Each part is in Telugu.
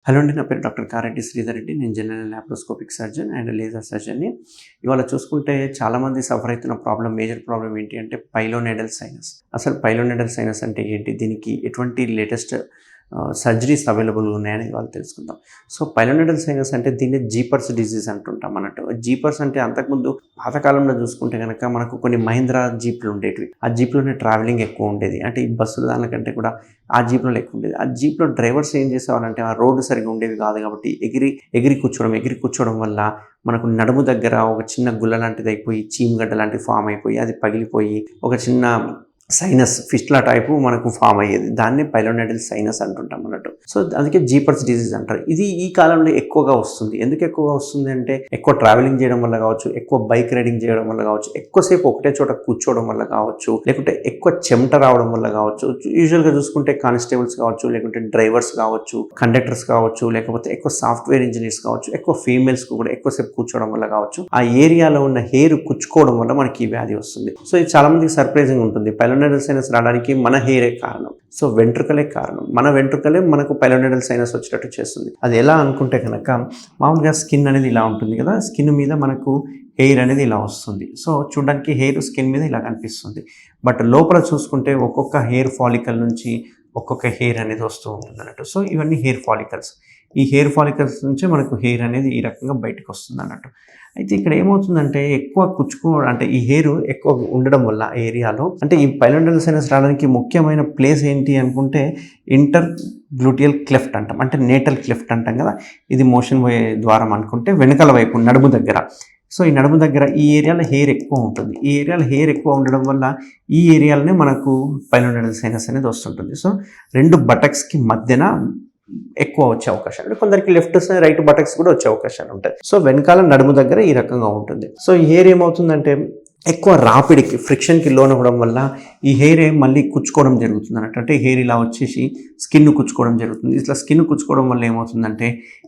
హలో అండి. నా పేరు డాక్టర్ కారెడ్డి శ్రీధర్ రెడ్డి. నేను general laparoscopic surgeon and laser సర్జన్‌ని. ఇవాళ చూసుకుంటే చాలామంది సఫర్ అవుతున్న మేజర్ ప్రాబ్లమ్ ఏంటి అంటే పైలోనెడల్ సైనస్. అసలు పైలోనెడల్ సైనస్ అంటే ఏంటి? దీనికి ఎటువంటి లేటెస్ట్ సర్జరీస్ అవైలబుల్‌గా ఉన్నాయని ఇవాళ తెలుసుకుందాం. సో పైలోనెడల్ సైనస్ అంటే దీన్ని జీపర్స్ డిసీజ్ అంటుంటాం అన్నట్టు. జీపర్స్ అంటే అంతకుముందు పాతకాలంలో చూసుకుంటే గనక మనకు కొన్ని మహీంద్రా జీప్‌లు ఉండేటివి. ఆ జీప్‌లోనే ట్రావెలింగ్ ఎక్కువ ఉండేది. అంటే ఈ బస్సుల దానికంటే కూడా ఆ జీప్‌లో ఎక్కువ ఉండేది. ఆ జీప్‌లో డ్రైవర్స్ ఏం చేసేవారంటే ఆ రోడ్డు సరిగ్గా ఉండేవి కాదు కాబట్టి ఎగిరి కూర్చోవడం వల్ల మనకు నడుము దగ్గర ఒక చిన్న గుల్ల లాంటిది అయిపోయి చీమగడ్డ లాంటిది ఫామ్ అయిపోయి అది పగిలిపోయి ఒక చిన్న సైనస్ ఫిస్టులా టైపు మనకు ఫామ్ అయ్యేది. దాన్ని పైలోనెడల్ సైనస్ అంటుంటాం అన్నట్టు. సో అందుకే జీపర్స్ డిసీజ్ అంటారు. ఇది ఈ కాలంలో ఎక్కువగా వస్తుంది. ఎందుకు ఎక్కువగా వస్తుంది అంటే ఎక్కువ ట్రావెలింగ్ చేయడం వల్ల కావచ్చు, ఎక్కువ బైక్ రైడింగ్ చేయడం వల్ల కావచ్చు, ఎక్కువసేపు ఒకటే చోట కూర్చోవడం వల్ల కావచ్చు, లేకుంటే ఎక్కువ చెమట రావడం వల్ల కావచ్చు. యూజువల్గా చూసుకుంటే కానిస్టేబుల్స్ కావచ్చు, లేకుంటే డ్రైవర్స్ కావచ్చు, కండక్టర్స్ కావచ్చు, లేకపోతే ఎక్కువ సాఫ్ట్వేర్ ఇంజనీర్స్ కావచ్చు, ఎక్కువ ఫీమేల్స్ కూడా ఎక్కువసేపు కూర్చోవడం వల్ల కావచ్చు, ఆ ఏరియాలో ఉన్న హెయిర్ కుచ్చుకోవడం వల్ల మనకి ఈ వ్యాధి వస్తుంది. సో ఇది చాలా మందికి సర్ప్రైజింగ్ ఉంటుంది. పైలోనెడల్ సైనస్ రావడానికి మన హెయిరే కారణం. సో వెంట్రుకలే కారణం. మన వెంట్రుకలే మనకు పైలోనెడల్ సైనస్ వచ్చేటట్టు చేస్తుంది. అది ఎలా అనుకుంటే కనుక మామూలుగా స్కిన్ అనేది ఇలా ఉంటుంది కదా, స్కిన్ మీద మనకు హెయిర్ అనేది ఇలా వస్తుంది. సో చూడడానికి హెయిర్ స్కిన్ మీద ఇలా కనిపిస్తుంది. బట్ లోపల చూసుకుంటే ఒక్కొక్క హెయిర్ ఫాలికల్ నుంచి ఒక్కొక్క హెయిర్ అనేది వస్తూ ఉంటుంది అన్నట్టు. సో ఇవన్నీ హెయిర్ ఫాలికల్స్. ఈ హెయిర్ ఫాలికల్స్ నుంచే మనకు హెయిర్ అనేది ఈ రకంగా బయటకు వస్తుంది అన్నట్టు. అయితే ఇక్కడ ఏమవుతుందంటే అంటే ఈ హెయిర్ ఎక్కువ ఉండడం వల్ల ఏరియాలో అంటే ఈ పైలోనెడల్ సైనస్ రావడానికి ముఖ్యమైన ప్లేస్ ఏంటి అనుకుంటే ఇంటర్ గ్లూటియల్ క్లెఫ్ట్ అంటాం. అంటే నేటల్ క్లెఫ్ట్ అంటాం కదా, ఇది మోషన్ పోయే ద్వారం అనుకుంటే వెనకాల వైపు నడుము దగ్గర. సో ఈ నడుము దగ్గర ఈ ఏరియాలో హెయిర్ ఎక్కువ ఉంటుంది. ఈ ఏరియాలో హెయిర్ ఎక్కువ ఉండడం వల్ల ఈ ఏరియాలోనే మనకు పైలోనెడల్ సైనస్ అనేది వస్తుంటుంది. సో రెండు బటక్స్కి మధ్యన ఎక్కువ వచ్చే అవకాశాలు అంటే కొందరికి లెఫ్ట్ రైట్ బటక్స్ కూడా వచ్చే అవకాశాలు ఉంటాయి. సో వెనకాల నడుము దగ్గర ఈ రకంగా ఉంటుంది. సో ఈ హెయిర్ ఏమవుతుందంటే ఎక్కువ రాపిడికి ఫ్రిక్షన్కి లోన్ అవ్వడం వల్ల ఈ హెయిర్ మళ్ళీ కుచ్చుకోవడం జరుగుతుంది అన్నట్టు. అంటే హెయిర్ ఇలా వచ్చేసి స్కిన్ కుచ్చుకోవడం జరుగుతుంది. ఇట్లా స్కిన్ కుచ్చుకోవడం వల్ల ఏమవుతుందంటే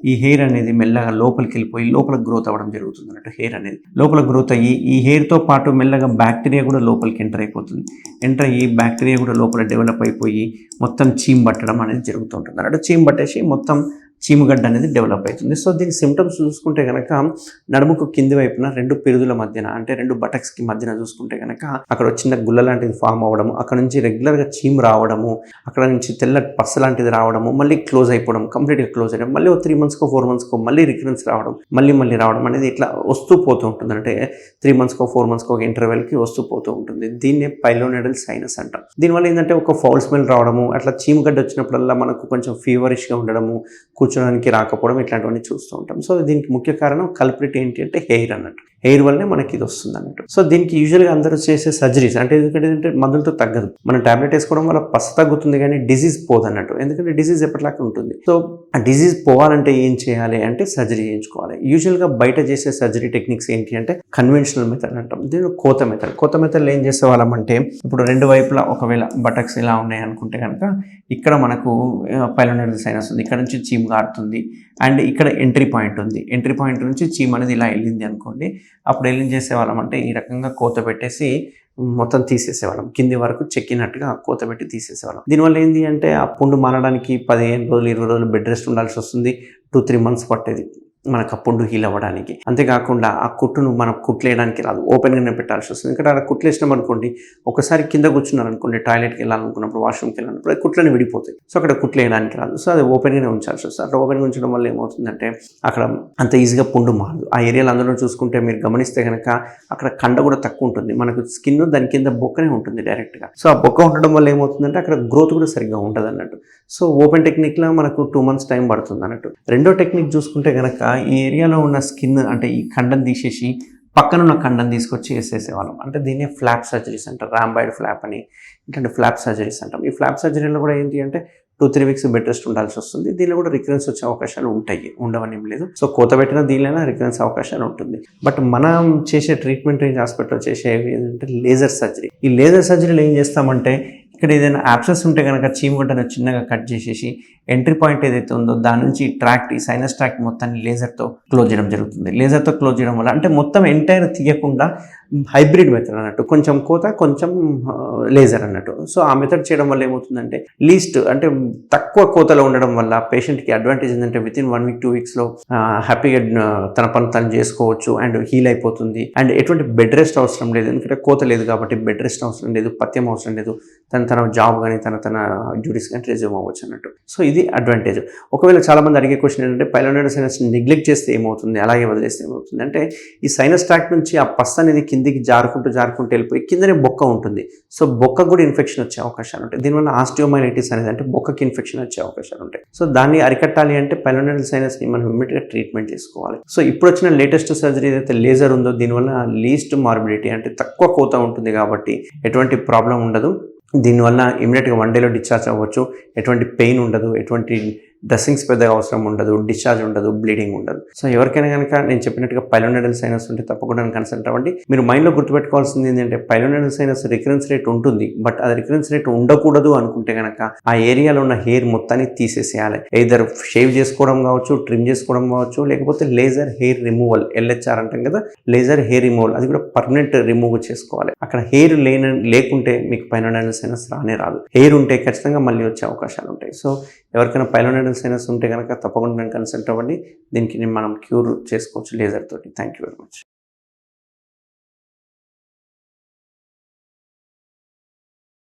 ఈ హెయిర్ అనేది మెల్లగా లోపలికి వెళ్ళిపోయి లోపల గ్రోత్ అవ్వడం జరుగుతుంది అన్నట్టు. హెయిర్ అనేది లోపల గ్రోత్ అయ్యి ఈ హెయిర్తో పాటు మెల్లగా బ్యాక్టీరియా కూడా లోపలికి ఎంటర్ అయిపోతుంది. ఎంటర్ అయ్యి బ్యాక్టీరియా కూడా లోపల డెవలప్ అయిపోయి మొత్తం చీమ్ పట్టడం అనేది జరుగుతుంటుంది అన్నట్టు. చీమ్ పట్టేసి మొత్తం చీమగడ్డ అనేది డెవలప్ అవుతుంది. సో దీని సిమ్టమ్స్ చూసుకుంటే కనుక నడుముకు కింది వైపున రెండు పెరుదుల మధ్యన అంటే రెండు బటక్స్కి మధ్యన చూసుకుంటే కనుక అక్కడ చిన్న గుల్ల లాంటిది ఫామ్ అవ్వడము, అక్కడ నుంచి రెగ్యులర్గా చీమ్ రావడము, అక్కడ నుంచి తెల్లటి పస్స లాంటిది రావడము, మళ్ళీ క్లోజ్ అయిపోవడం, కంప్లీట్గా క్లోజ్ అయ్యడం, మళ్ళీ 3 monthsకో 4 monthsకో మళ్ళీ రికరెన్స్ రావడం, మళ్ళీ రావడం అనేది ఇట్లా వస్తూ పోతూ ఉంటుంది. అంటే 3 monthsకో 4 monthsకో ఒక ఇంటర్వెల్కి వస్తూ పోతూ ఉంటుంది. దీన్నే పైలోనెడల్ సైనస్ అంటాం. దీనివల్ల ఏంటంటే ఒక ఫౌల్ స్మెల్ రావడము, అట్లా చీమగడ్డ వచ్చినప్పుడల్లా మనకు కొంచెం ఫీవరిష్గా ఉండడము, కూర్చోడానికి రాకపోవడం ఇట్లాంటివన్నీ చూస్తూ ఉంటాం. సో దీనికి ముఖ్య కారణం కల్ప్రిట్ ఏంటి అంటే హెయిర్ అన్నట్టు. హెయిర్ వల్లనే మనకి ఇది వస్తుంది అన్నట్టు. సో దీనికి యూజువల్గా అందరూ చేసే సర్జరీస్ అంటే ఎందుకంటే మందులతో తగ్గదు. మనం టాబ్లెట్ వేసుకోవడం వల్ల పస తగ్గుతుంది కానీ డిసీజ్ పోదు అన్నట్టు. ఎందుకంటే డిసీజ్ ఎప్పటిలాగా ఉంటుంది. సో ఆ డిసీజ్ పోవాలంటే ఏం చేయాలి అంటే సర్జరీ చేయించుకోవాలి. యూజువల్గా బయట చేసే సర్జరీ టెక్నిక్స్ ఏంటి అంటే కన్వెన్షనల్ మెథడ్ అంటాం. దీని కోత మెథడ్లో ఏం చేసేవాళ్ళం అంటే ఇప్పుడు రెండు వైపులా ఒకవేళ బటక్స్ ఇలా ఉన్నాయి అనుకుంటే కనుక ఇక్కడ మనకు పైలోనెడల్ సైనస్ ఉంది, ఇక్కడ నుంచి చీమ్ గారుతుంది అండ్ ఇక్కడ ఎంట్రీ పాయింట్ ఉంది. ఎంట్రీ పాయింట్ నుంచి చీమ్ అనేది ఇలా వెళ్ళింది అనుకోండి. అప్పుడు ఏం చేసేవాళ్ళం అంటే ఈ రకంగా కోత పెట్టేసి మొత్తం తీసేసేవాళ్ళం. కింది వరకు చెక్కినట్టుగా కోత పెట్టి తీసేసేవాళ్ళం. దీనివల్ల ఏంటి అంటే ఆ పుండు మారడానికి 15 రోజులు 20 రోజులు బెడ్ రెస్ట్ ఉండాల్సి వస్తుంది. 2-3 months పట్టేది మనకు ఆ పుండు హీల్ అవ్వడానికి. అంతేకాకుండా ఆ కుట్టును మనం కుట్లేయడానికి రాదు, ఓపెన్గానే పెట్టాల్సి వస్తుంది. ఎందుకంటే అలా కుట్లేసినాం అనుకోండి, ఒకసారి కింద కూర్చున్నారు అనుకోండి, టాయిలెట్కి వెళ్ళాలనుకున్నప్పుడు వాష్రూమ్కి వెళ్ళాలన్నప్పుడు కుట్లని విడిపోతాయి. సో అక్కడ కుట్లేయడానికి రాదు. సో అది ఓపెన్గానే ఉంచాల్సి వస్తుంది. అట్లా ఓపెన్గా ఉంచడం వల్ల ఏమవుతుందంటే అక్కడ అంత ఈజీగా పుండు మారదు. ఆ ఏరియాలో అందులో చూసుకుంటే మీరు గమనిస్తే కనుక అక్కడ కండ కూడా తక్కువ ఉంటుంది. మనకు స్కిన్ దాని కింద బొక్కనే ఉంటుంది డైరెక్ట్గా. సో ఆ బొక్క ఉండడం వల్ల ఏమవుతుందంటే అక్కడ గ్రోత్ కూడా సరిగ్గా ఉంటుంది అన్నట్టు. సో ఓపెన్ టెక్నిక్లో మనకు 2 months టైం పడుతుంది అన్నట్టు. రెండో టెక్నిక్ చూసుకుంటే కనుక ఈ ఏరియాలో ఉన్న స్కిన్ అంటే ఈ కండను తీసేసి పక్కనున్న కండను తీసుకొచ్చి వేసేసేవాళ్ళం. అంటే దీన్ని ఫ్లాప్ సర్జరీస్ అంటారు. రాంబాయిడ్ ఫ్లాప్ అని ఇట్లాంటి ఫ్లాప్ సర్జరీస్ అంటాం. ఈ ఫ్లాప్ సర్జరీలో కూడా ఏంటి అంటే 2-3 weeks బెడ్ రెస్ట్ ఉండాల్సి వస్తుంది. దీనిలో కూడా రికరెన్స్ వచ్చే అవకాశాలు ఉంటాయి, ఉండవని ఏం లేదు. సో కోత పెట్టిన దీనిలో రికరెన్స్ అవకాశాలు ఉంటుంది. బట్ మనం చేసే ట్రీట్మెంట్ రేంజ్ హాస్పిటల్లో చేసేవి ఏంటంటే లేజర్ సర్జరీ. ఈ లేజర్ సర్జరీలో ఏం చేస్తామంటే ఇక్కడ ఏదైనా యాబ్సెస్ ఉంటే కనుక చీమగడ్డను చిన్నగా కట్ చేసేసి ఎంట్రీ పాయింట్ ఏదైతే ఉందో దాని నుంచి ఈ సైనస్ ట్రాక్ట్ మొత్తాన్ని లేజర్తో క్లోజ్ చేయడం జరుగుతుంది. లేజర్తో క్లోజ్ చేయడం వల్ల అంటే మొత్తం ఎంటైర్ తీయకుండా హైబ్రిడ్ మెథడ్ అన్నట్టు, కొంచెం కోత కొంచెం లేజర్ అన్నట్టు. సో ఆ మెథడ్ చేయడం వల్ల ఏమవుతుందంటే లీస్ట్ అంటే తక్కువ కోతలో ఉండడం వల్ల పేషెంట్కి అడ్వాంటేజ్ ఏంటంటే వితిన్ 1 వీక్ 2 వీక్స్లో హ్యాపీగా తన పని తను చేసుకోవచ్చు అండ్ హీల్ అయిపోతుంది. అండ్ ఎటువంటి బెడ్ రెస్ట్ అవసరం లేదు, ఎందుకంటే కోత లేదు కాబట్టి బెడ్ రెస్ట్ అవసరం లేదు, పథ్యం అవసరం లేదు, తన జాబ్ కానీ తన డ్యూటీస్ కానీ రెజ్యూమ్ అవ్వచ్చు అన్నట్టు. సో ఇది అడ్వాంటేజ్. ఒకవేళ చాలామంది అడిగే క్వశ్చన్ ఏంటంటే పైలోనైడల్ సైనస్ నెగ్లెక్ట్ చేస్తే ఏమవుతుంది, అలాగే వదిలేస్తే ఏమవుతుంది అంటే ఈ సైనస్ ట్రాక్ట్ నుంచి ఆ పస్ అనేది కిందికి జారుకుంటూ వెళ్ళిపోయి కిందనే బొక్క ఉంటుంది. సో బొక్క కూడా ఇన్ఫెక్షన్ వచ్చే అవకాశాలు ఉంటాయి. దీనివల్ల ఆస్టియోమైలైటిస్ అనేది అంటే బొక్కకి ఇన్ఫెక్షన్ వచ్చే అవకాశాలు ఉంటాయి. సో దాన్ని అరికట్టాలి అంటే పైలోనైడల్ సైనస్ని మనం ఇమ్మీడియట్గా ట్రీట్మెంట్ చేసుకోవాలి. సో ఇప్పుడు వచ్చిన లేటెస్ట్ సర్జరీ ఏదైతే లేజర్ ఉందో దీనివల్ల లీస్ట్ మార్బిడిటీ అంటే తక్కువ కోత ఉంటుంది కాబట్టి ఎటువంటి ప్రాబ్లం ఉండదు. దీనివల్ల ఇమ్మీడియట్గా 1 డేలో డిశ్చార్జ్ అవ్వచ్చు. ఎటువంటి పెయిన్ ఉండదు, ఎటువంటి డ్రెస్సింగ్స్ పెద్దగా అవసరం ఉండదు, డిశ్చార్జ్ ఉండదు, బ్లీడింగ్ ఉండదు. సో ఎవరికైనా కనుక నేను చెప్పినట్టుగా పైలోనైడల్ సైనస్ ఉంటే తప్పకుండా కన్సల్ట్ అవ్వండి. మీరు మైండ్లో గుర్తుపెట్టుకోవాల్సింది ఏంటంటే పైలోనైడల్ సైనస్ రికరెన్స్ రేట్ ఉంటుంది, బట్ అది రికరెన్స్ రేట్ ఉండకూడదు అనుకుంటే కనుక ఆ ఏరియాలో ఉన్న హెయిర్ మొత్తాన్ని తీసేసేయాలి. ఎయిదర్ షేవ్ చేసుకోవడం కావచ్చు, ట్రిమ్ చేసుకోవడం కావచ్చు, లేకపోతే లేజర్ హెయిర్ రిమూవల్, LHR అంటాం కదా, లేజర్ హెయిర్ రిమూవల్, అది కూడా పర్మనెంట్ రిమూవ్ చేసుకోవాలి. అక్కడ హెయిర్ లేకుంటే మీకు పైలోనైడల్ సైనస్ రాదు. హెయిర్ ఉంటే ఖచ్చితంగా మళ్ళీ వచ్చే అవకాశాలు ఉంటాయి. సో ఎవరికైనా పైలోనైడల్ సైనస్ ఉంటే కనుక తప్పకుండా కన్సల్ట్ అవ్వండి. దీనికి మనం క్యూర్ చేసుకోవచ్చు లేజర్ తోటి. Thank you very much.